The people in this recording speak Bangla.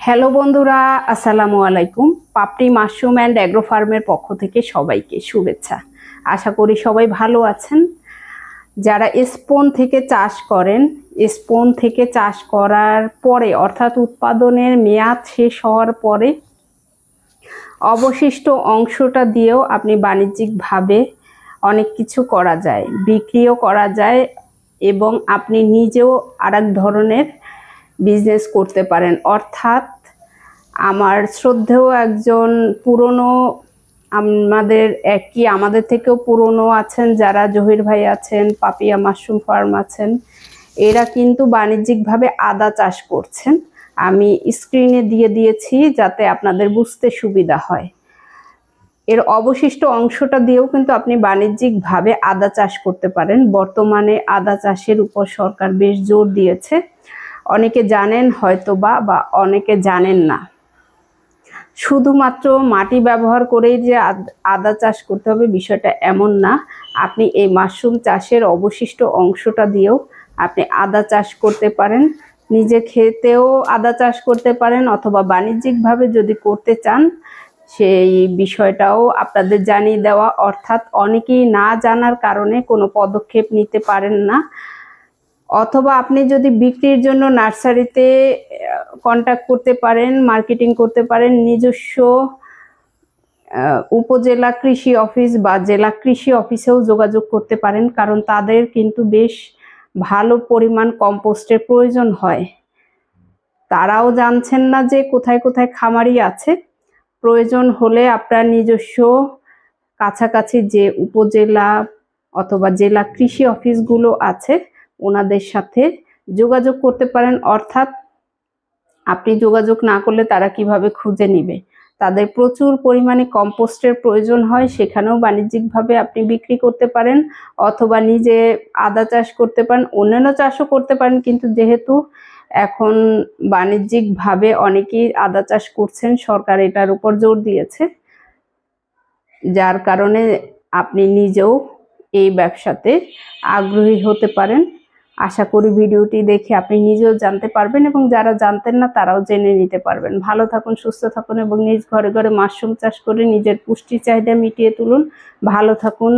হ্যালো বন্ধুরা, আসসালামু আলাইকুম। পাপড়ি মাশরুম অ্যান্ড অ্যাগ্রো ফার্মের পক্ষ থেকে সবাইকে শুভেচ্ছা। আশা করি সবাই ভালো আছেন। যারা স্পন থেকে চাষ করেন, স্পন থেকে চাষ করার পরে অর্থাৎ উৎপাদনের মেয়াদ শেষ হওয়ার পরে অবশিষ্ট অংশটা দিয়েও আপনি বাণিজ্যিকভাবে অনেক কিছু করা যায়, বিক্রিও করা যায় এবং আপনি নিজেও আরেক ধরনের বিজনেস করতে পারেন। অর্থাৎ আমার শ্রদ্ধেয় একজন পুরনো, আমাদের থেকেও পুরনো আছেন যারা, জহির ভাই আছেন, পাপিয়া মাশরুম ফার্ম আছেন, এরা কিন্তু বাণিজ্যিকভাবে আদা চাষ করছেন। আমি স্ক্রিনে দিয়ে দিয়েছি যাতে আপনাদের বুঝতে সুবিধা হয়। এর অবশিষ্ট অংশটা দিয়েও কিন্তু আপনি বাণিজ্যিকভাবে আদা চাষ করতে পারেন। বর্তমানে আদা চাষের উপর সরকার বেশ জোর দিয়েছে। অনেকে জানেন হয়তো বা অনেকে জানেন না। শুধুমাত্র মাটি ব্যবহার করেই যে আদা চাষ করতে হবে বিষয়টা এমন না। আপনি এই মাশরুম চাষের অবশিষ্ট অংশটা দিয়েও আপনি আদা চাষ করতে পারেন, নিজে খেতেও আদা চাষ করতে পারেন, অথবা বাণিজ্যিকভাবে যদি করতে চান সেই বিষয়টাও আপনাদের জানিয়ে দেওয়া। অর্থাৎ অনেকেই না জানার কারণে কোনো পদক্ষেপ নিতে পারেন না, অথবা আপনি যদি বিক্রির জন্য নার্সারিতে কন্ট্যাক্ট করতে পারেন, মার্কেটিং করতে পারেন, নিজস্ব উপজেলা কৃষি অফিস বা জেলা কৃষি অফিসেও যোগাযোগ করতে পারেন, কারণ তাদের কিন্তু বেশ ভালো পরিমাণ কম্পোস্টের প্রয়োজন হয়। তারাও জানছেন না যে কোথায় কোথায় খামারি আছে। প্রয়োজন হলে আপনার নিজস্ব কাছাকাছি যে উপজেলা অথবা জেলা কৃষি অফিসগুলো আছে ওনাদের সাথে যোগাযোগ করতে পারেন। অর্থাৎ আপনি যোগাযোগ না করলে তারা কিভাবে খুঁজে নিবে? তাদের প্রচুর পরিমাণে কম্পোস্টের প্রয়োজন হয়, সেখানেও বাণিজ্যিকভাবে আপনি বিক্রি করতে পারেন, অথবা নিজে আদা চাষ করতে পারেন, অন্যান্য চাষও করতে পারেন। কিন্তু যেহেতু এখন বাণিজ্যিকভাবে অনেকেই আদা চাষ করছেন, সরকার এটার উপর জোর দিয়েছে, যার কারণে আপনি নিজেও এই ব্যবসাতে আগ্রহী হতে পারেন। আশা করি ভিডিওটি দেখে আপনি নিজেও জানতে পারবেন এবং যারা জানতেন না তারাও জেনে নিতে পারবেন। ভালো থাকুন, সুস্থ থাকুন এবং নিজ ঘরে ঘরে মাশরুম চাষ করে নিজের পুষ্টি চাহিদা মিটিয়ে তুলুন। ভালো থাকুন।